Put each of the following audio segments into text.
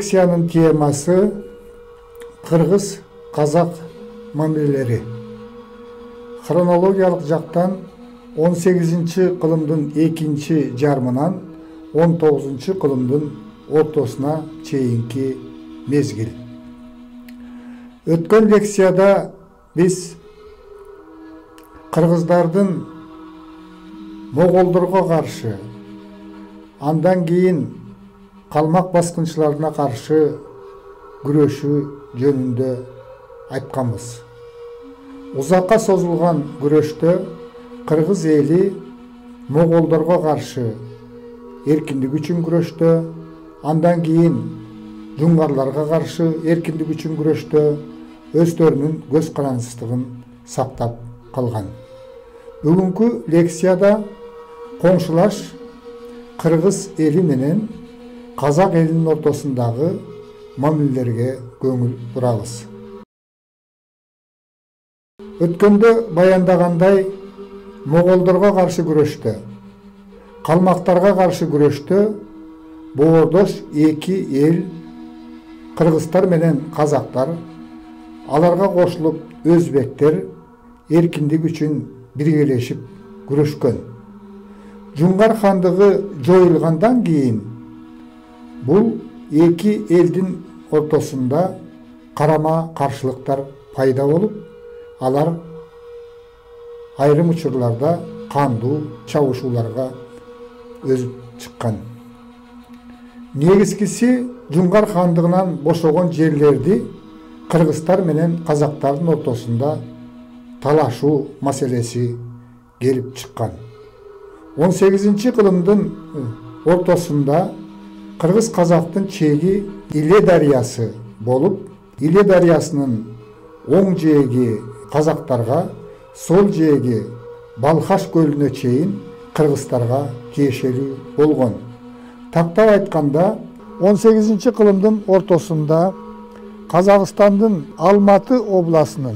лекциянын темасы Кыргыз-казак мамилелери. Хронологиялык жактан 18-кылымдын экинчи жарымынан 19-кылымдын ортосуна чейинки мезгил. Өткөн лекцияда биз кыргыздардын моголдорго каршы, андан кийин калмак баскынчыларына каршы күрөшү жөнүндө айтканбыз. Узакка созулган күрөштө кыргыз эли моголдорго каршы эркиндик үчүн күрөштө, андан кийин жуңгарларга каршы эркиндик үчүн күрөштө өздөрүнүн көз карандысыздыгын сактап калган. Бүгүнкү лекцияда коңшулаш кыргыз эли менен казак элинин ортосундагы мамилелерге көңүл бурабыз. Өткөндө баяндагандай, моголдорго каршы күрөштө, калмактарга каршы күрөштө боордош эки эл, кыргыздар менен казактар, аларга кошулуп өзбектер эркиндик үчүн биргелешип күрөшкөн. Жуңгар хандыгы жоюлгандан кийин бул эки элдин ортосунда карама каршылыктар пайда болуп, алар айрым учурларда кандуу чабышууларга өзүп чыккан. Негизгиси Жуңгар хандыгынан бошогон жерлерди кыргыздар менен казактардын ортосунда талашуу маселеси келип чыккан. 18-кылымдын ортосунда кыргыз-казактын чеги Иле дарыясы болуп, Иле дарыясынын оң жээги казактарга, сол жээги Балхаш көлүнө чейин кыргыздарга тиешелүү болгон. Тактап айтканда, 18-кылымдын ортосунда Казакстандын Алматы областынын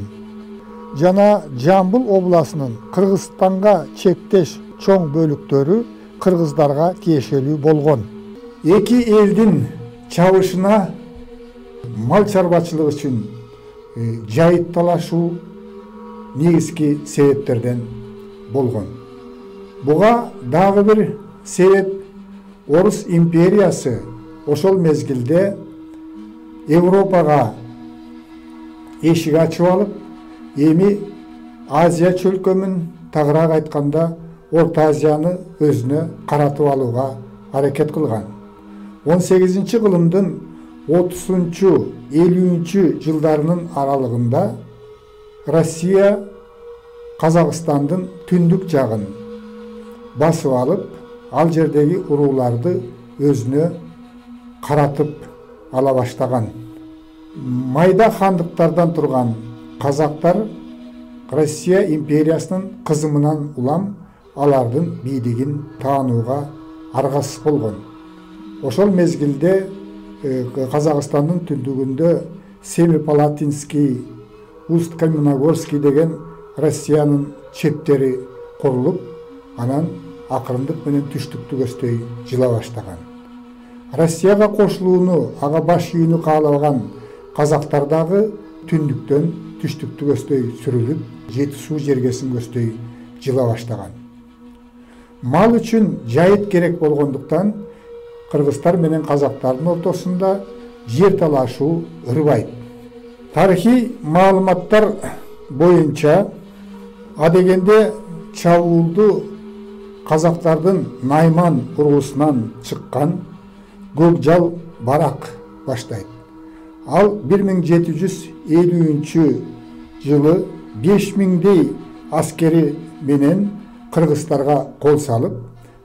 жана Жамбыл областынын Кыргызстанга чектеш чоң бөлүктөрү кыргыздарга тиешелүү болгон. Эки элдин чабышына мал чарбачылыгы үчүн жайыт талашуу негизги себептерден болгон. Буга дагы бир себеп Орус империясы ошол мезгилде Европага эшик ачып алып, эми Азия чөлкөмүн, тагыраак айтканда Орто Азияны өзүнө каратып алууга аракет кылган. 18-кылымдын 30-50 жылдарынын аралыгында Россия Казакстандын түндүк жагын басып алып, ал жердеги урууларды өзүнө каратып ала баштаган. Майда хандыктардан турган казактар Россия империясынын кызымынан улам алардын бийлигин таанууга аргасыз болгон. Ошол мезгилде Казакстандын түндүгүндө Семипалатинский, Усть-Каменогорский деген Россиянын чептери курулуп, анан акырындык менен түштүктү көздөй жыла баштаган. Россияга кошулууну, ага баш ийүүнү каалаган казактар дагы түндүктөн түштүктү көздөй сүрүлүп, жети суу жергесин көздөй жыла баштаган. Мал үчүн жайыт керек болгондуктан кыргыздар менен казактардын ортосунда жер талашуу ырбайт. Тарыхый маалыматтар боюнча адегенде чабуулду казактардын Найман уруусунан чыккан Көкжал Барак баштайт. Ал 1750 жылы 5000дей аскери менен кыргыздарга кол салып,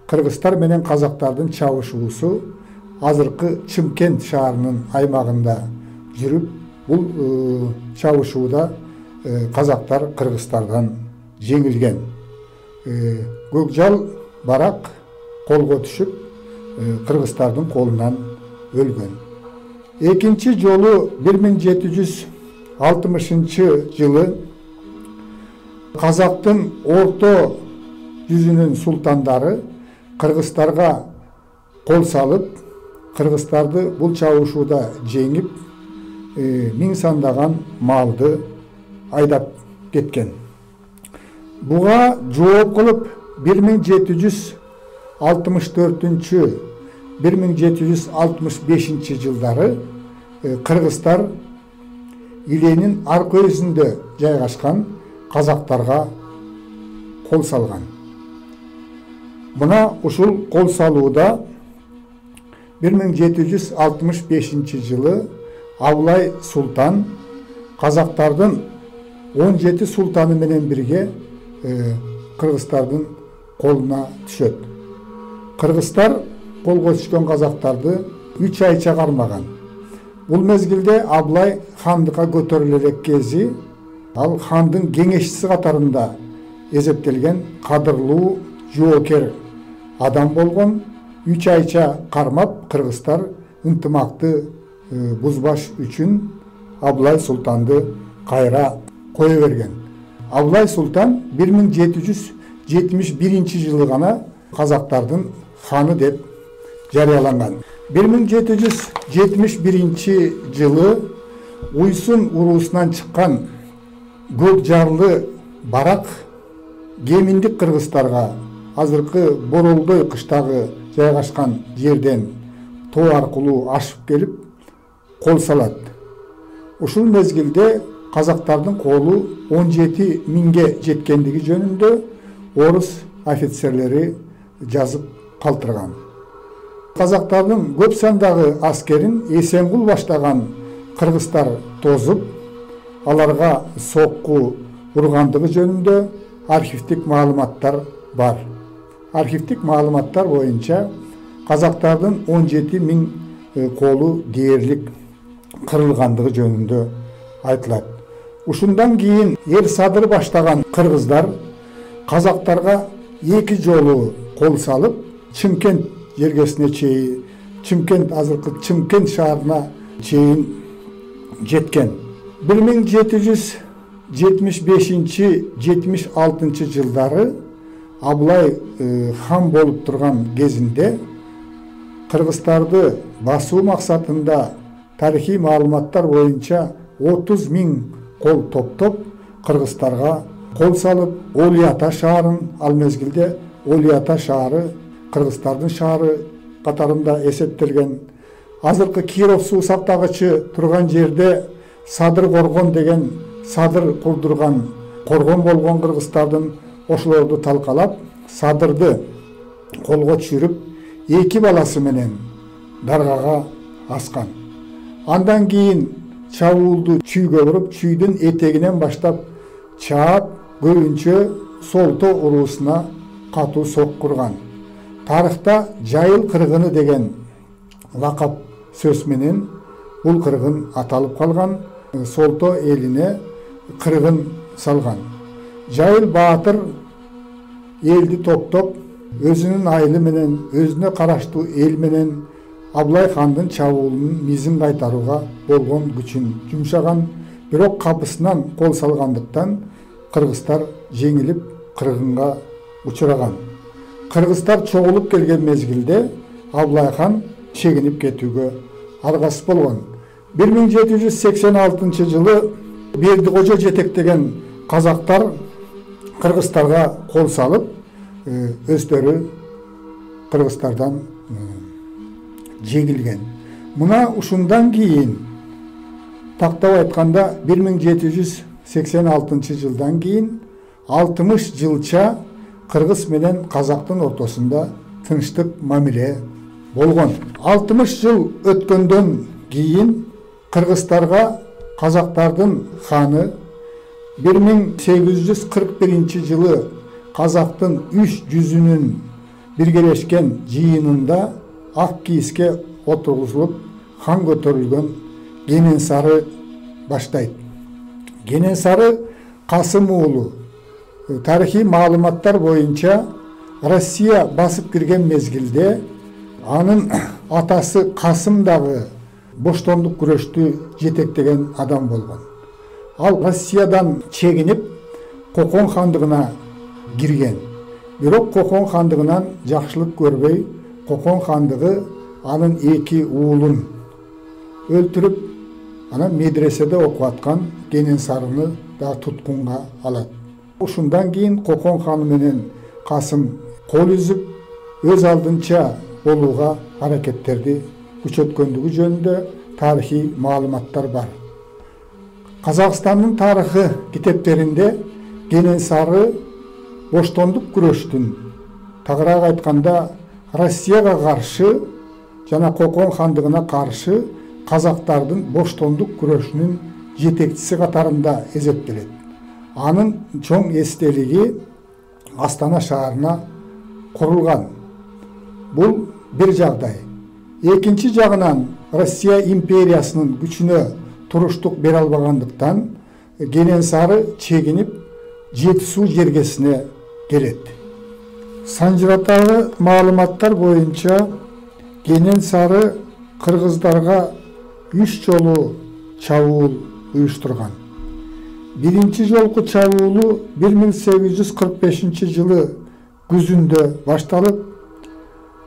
кыргыздар менен казактардын чабышуусу азыркы Чымкент шаарынын аймагында жүрүп, бул чабышууда казактар кыргыздардан жеңилген. Көкжал Барак колго түшүп, кыргыздардын колунан өлгөн. Экинчи жолу 1760 жылы казактын орто жүзүнүн султандары кыргыздарга кол салып, кыргыздарды бул чабышууда жеңип, миң сандаган малды айдап кеткен. Буга жооп кылып 1764-1765 жылдары кыргыздар Иленин аркы өзүндө жайгашкан казактарга кол салган. Мына ушул кол салууда 1765 жылы Абылай Султан казактардын 17 султаны менен бирге кыргыздардын колуна түшөт. Кыргыздар колго түшкөн казактарды 3 айча кармаган. Бул мезгилде Абылай хандыкка көтөрүлө элек кези, ал хандын кеңешчиси катарында эсептелген кадырлуу жоокер адам болгон. 3 айча кармап, кыргыздар ынтымакты бузбаш үчүн Абылай Султанды кайра кое берген. Абылай Султан 1771 жылы гана казактардын ханы деп жарыяланган. 1771 жылы Уйсун уруусунан чыккан көк жарлы барак Геминдик кыргыздарга азыркы Боролдой кыштагы жайгашкан жерден тоо аркылуу ашып келип кол салат. Ушул мезгилде казактардын колу 17 миңге жеткендиги жөнүндө орус офицерлери жазып калтырган. Казактардын көп сандагы аскерин Эсенгул баштаган кыргыздар тозуп, аларга сокку ургандыгы жөнүндө архивдик маалыматтар бар. Архивдик маалыматтар боюнча казактардын 17 миң колу дээрлик кырылгандыгы жөнүндө айтылат. Ушундан кийин эр садыр баштаган кыргыздар казактарга 2 жолу кол салып, Чымкент жергесине чейин, азыркы Чымкент шаарына чейин жеткен. 1775-76 жылдары Абылай хан болуп турган кезинде кыргыздарды басуу максатында тарихи маалыматтар боюнча 30 миң кол топтоп кыргыздарга кол салып, Олиата шаарын, ал мезгилде Олиата шаары кыргыздардын шаары катарында эсептелген. Азыркы Киров суу сактагычы турган жерде Садыр Коргон деген садыр курдурган коргон болгон кыргыздардын ошолорду талкалап, Садырды колго түшүрүп, 2 баласы менен даргага аскан. Андан кийин чабуулду чүйгө буруп, чүйдүн этегинен баштап чаап, көбүнчө Солто уруусуна катуу сок курган. Тарыхта Жайыл кыргыны деген лакап сөз менен бул кыргын аталып калган. Солто элине кыргын салган. Жайыл баатыр элди топтоп, өзүнүн айылы менен, өзүнө караштуу эл менен Абылай хандын чабуулунун мизин кайтарууга болгон күчүн жумшаган, бирок капысынан кол салгандыктан кыргыздар жеңилип кыргынга учураган. Кыргыздар чогулуп келген мезгилде Абылай хан чегинип кетүүгө аргасыз болгон. 1786 жылы Бердикожо жетектеген казактар кыргыздарга кол салып, өздөрү кыргыздардан жеңилген. Мына ушундан кийин тактап айтканда 1786 жылдан кийин 60 жылча кыргыз менен казактын ортосунда тынчтык мамиле болгон. 60 жыл өткөндөн кийин кыргыздарга казактардын ханы 1841 жылы казактын 300-үнүн биргелешкен жыйынында ак кийиске отургузулуп хан көтөрүлгөн Кененсары баштайт. Кененсары Касым уулу. Тарихи маалыматтар боюнча Россия басып кирген мезгилде анын атасы Касым дагы боштондук күрөштү жетектеген адам болгон. Ал Россиядан чегинип Кокон хандыгына кирген. Бирок Кокон хандыгынан жакшылык көрбөй, Кокон хандыгы анын 2 уулун өлтүрүп, анан медреседе окуп аткан Кененсарыны да туткунга алат. Ушундан кийин Кокон хан менен Касым кол үзүп, өз алдынча болууга аракеттерди күчөткөндүгү жөнүндө тарыхый маалыматтар бар. Казакстандын тарыхы китептеринде Кененсары боштондук күрөштүн, тагыраак айтканда Россияга каршы жана Кокон хандыгына каршы казактардын боштондук күрөшүнүн жетекчиси катарында эсептелет. Анын чоң эстелиги Астана шаарына курулган. Бул бир жагдай. Экинчи жагынан Россия империясынын күчүнө туруштук бере албагандыктан Кененсары чегинип Жети суу жергесине келет. Санжыратагы маалыматтар боюнча Кененсары кыргыздарга 3 жолу чабуул уюштурган. Биринчи жолку чабуулу 1845-жылы күзүндө башталып,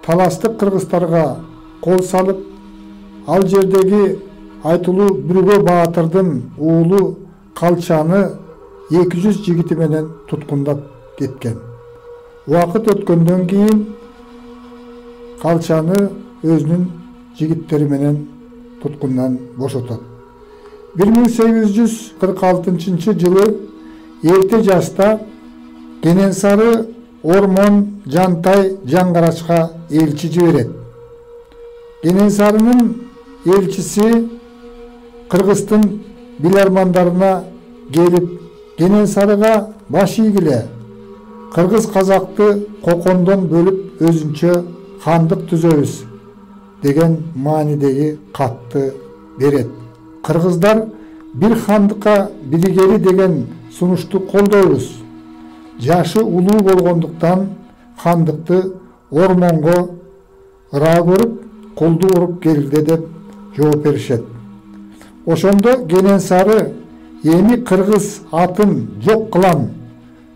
таластык кыргыздарга кол салып, ал жердеги айтылуу Бүргө Баатырдын уулу Калчаны 200 жигити менен туткундап кеткен. Убакыт өткөндөн кийин Калчаны өзүнүн жигиттери менен туткундан бошотот. 1846-жылы эрте жашта Кененсары Ормон Жантай Жаңгарачка элчи жиберет. Кененсарынын элчиси Кыргыздын билармандарына келип, Кененсарыга баш ийгиле, кыргыз казакты Кокондон бөлүп өзүнчө хандык түзөбүз деген маанидеги катты берет. Кыргыздар бир хандыкка биригели деген сунушту колдойбуз. Жашы улуу болгондуктан хандыкты Ормонго ыраа көрүп, колду уруп келди деп жооп беришет. Ошондо Кененсары эми кыргыз атын жок кылам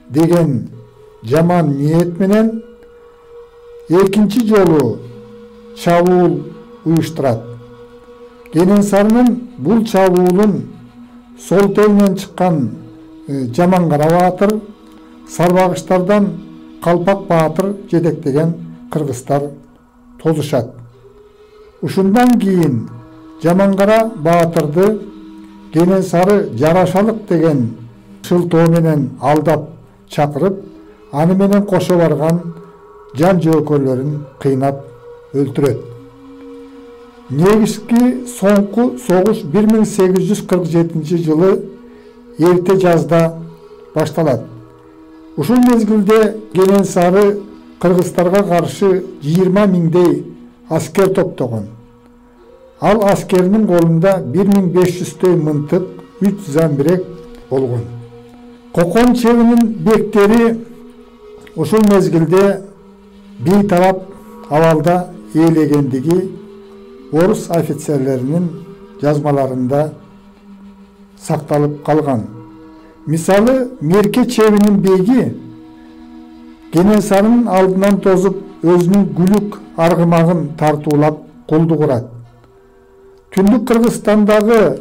деген жаман ниет менен экинчи жолу чабуул уюштурат. Кененсарынын бул чабуулун сол телинен чыккан Жамангара Баатыр, Сарбагыштардан Калпак Баатыр жетектеген кыргыздар тозушат. Ушундан кийин Жамангара Баатырды Кененсары жарашалык деген шылтоо менен алдап чакырып, аны менен кошо барган жан жөөкөрлөрүн кыйнап өлтүрөт. Негизги соңку согуш 1847-жылы эрте жазда башталат. Ушул мезгилде Кененсары кыргыздарга каршы 20 миңдей аскер топтогон. Ал аскеринин колунда 1500 мынтык, 3 замбирек болгон. Кокон чебинин бектери ушул мезгилде бейтарап абалда ээлегендиги орус офицерлеринин жазмаларында сакталып калган. Мисалы, Мерке чебинин беги Кененсарынын алдынан тозуп, өзүнүн гүлүк аргымагын тартуулап колду курат. Түндүк Кыргызстандагы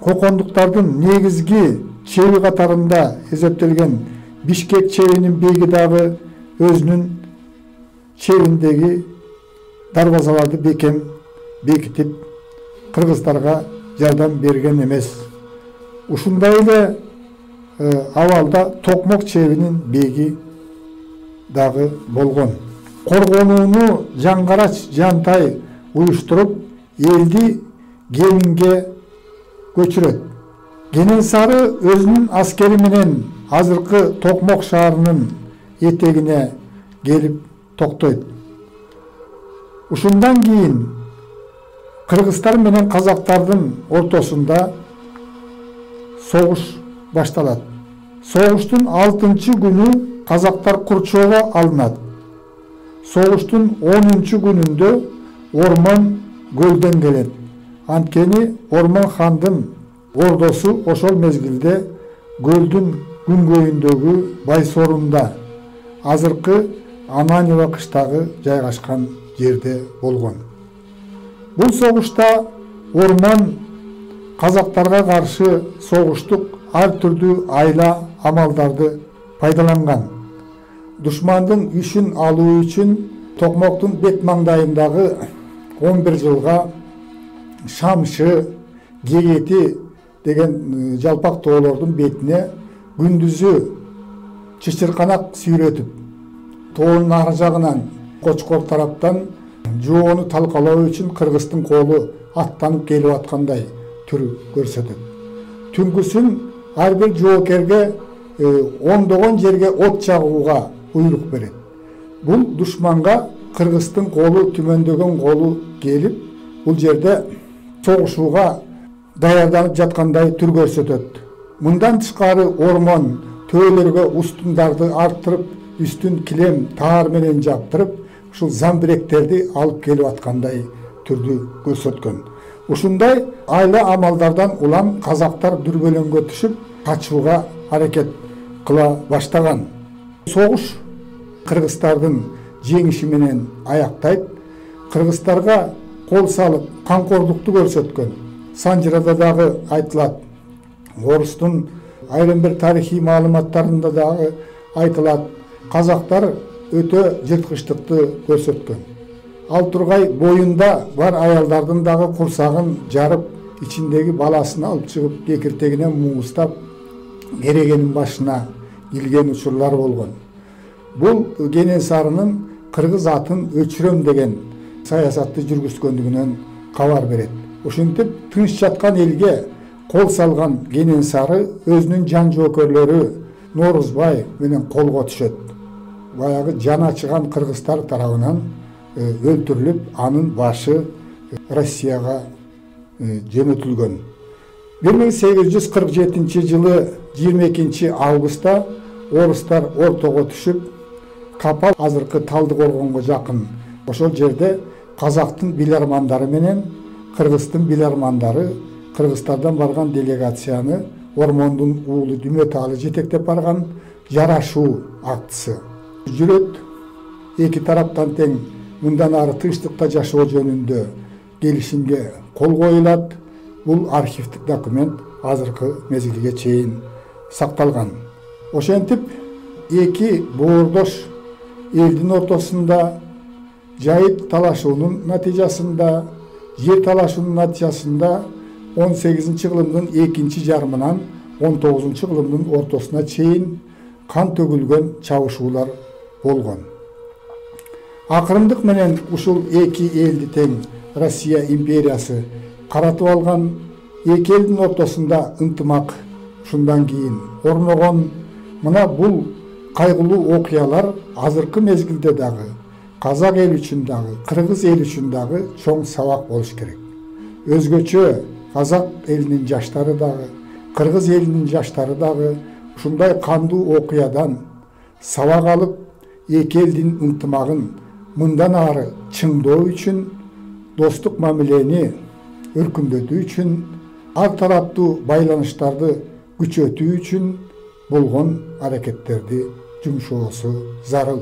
кокондуктардын негизги чеби катарында эсептелген Бишкек чебинин беги дагы өзүнүн чебиндеги дарбазаларды бекем бекитип кыргыздарга жардам берген эмес. Ушундай эле абалда Токмок чебинин беги дагы болгон. Коргонууну Жаңгарач Жантай уюштуруп, элди Кеминге көчүрөт. Кененсары өзүнүн аскери менен азыркы Токмок шаарынын этегине келип токтойт. Ушундан кийин кыргыздар менен казактардын ортосунда согуш башталат. Согуштун 6-күнү казактар курчоого алынат. Согуштун 10-күнүндө Ормон көлдөн келет. Анткени Ормон хандын ордосу ошол мезгилде көлдүн күнгөйүндөгү Байсорунда, азыркы Ананева кыштагы жайгашкан жерде болгон. Бул согушта орман казактарга каршы согуштук ар түрдүү айла амалдарды пайдаланган. Душмандын үчүн алуу үчүн Токмоктун бет маңдайындагы 11 жылга Шамшы, Гегети деген жалпак тоолордун бетине күндүзү чычырканак сүйрөтүп, тоонун ар жагынан Кочкор тараптан жоону талкалоо үчүн кыргыздын колу аттанып келип аткандай түр көрсөтөт. Түнкүсүн ар бир жоокерге ондогон жерге от жагууга буйрук берет. Бул душманга кыргыздын колу, түмөндөгөн колу келип, бул жерде согушууга даярданып жаткандай түр көрсөтөт. Мындан тышкары ормон төөлөргө устундарды арттырып, үстүн килем таар менен жаптырып, ушул замбиректерди алып келип аткандай түрдү көрсөткөн. Ушундай айла амалдардан улам казактар дүрбөлөңгө түшүп, качууга аракет кыла баштаган. Согуш кыргыздардын жеңиши менен аяктайт. Кыргыздарга кол салып, камкордукту көрсөткөн. Санжырада дагы айтылат. Орустун айрым бир тарыхый маалыматтарында дагы айтылат. Казактар өтө жырткычтыкты көрсөткөн. Ал тургай боюнда бар аялдардын дагы курсагын жарып, ичиндеги баласын алып чыгып, кекиртегине муустап, керегенин башына илген учурлар болгон. Бул Кенесарынын кыргыз атын өчүрөм деген саясатты жүргүзгөндүгүнөн кабар берет. Ошентип тыныч жаткан элге кол салган Кенесары өзүнүн жан жоокерлөрү Норузбай менен колго түшөт. Баягы жан ачыган кыргыздар тарабынан өлтүрүлүп, анын башы Россияга жөнөтүлгөн. 1847 жылы 22 августта орустар ортого түшүп, Капал азыркы Талдыкоргонго жакын ошол жерде казактын билармандары менен кыргыздын билармандары Кыргызстардан барган делегацияны Ормондун уулу Дүмөталы жетектеп барган жарашуу актысы жүрөт. Эки тараптан тең мындан ары тынчтыкта жашоо жөнүндө келишимге кол коюлат. Бул архивдик документ азыркы мезгилге чейин сакталган. Ошентип эки боордош элдин ортосунда жайыт талашуунун натыйжасында, жер талашуунун натыйжасында 18 кылымдын экинчи жарымынан 19 кылымдын ортосуна чейин кан төгүлгөн чабышуулар болгон. Акырындык менен ушул эки элди тең Россия империясы каратып алган. Эки элдин ортосунда ынтымак ушундан кийин орногон. Мына бул кайгылуу окуялар азыркы мезгилде дагы казак эл үчүн дагы, кыргыз эл үчүн дагы чоң сабак болуш керек. Өзгөчө казак элинин жаштары дагы, кыргыз элинин жаштары дагы ушундай кандуу окуядан сабак алып, эки элдин ынтымагын мындан ары чыңдоо үчүн, достук мамилени өркүндөтүү үчүн, ар тараптуу байланыштарды күчөтүү үчүн болгон аракеттерди жумшоосу зарыл.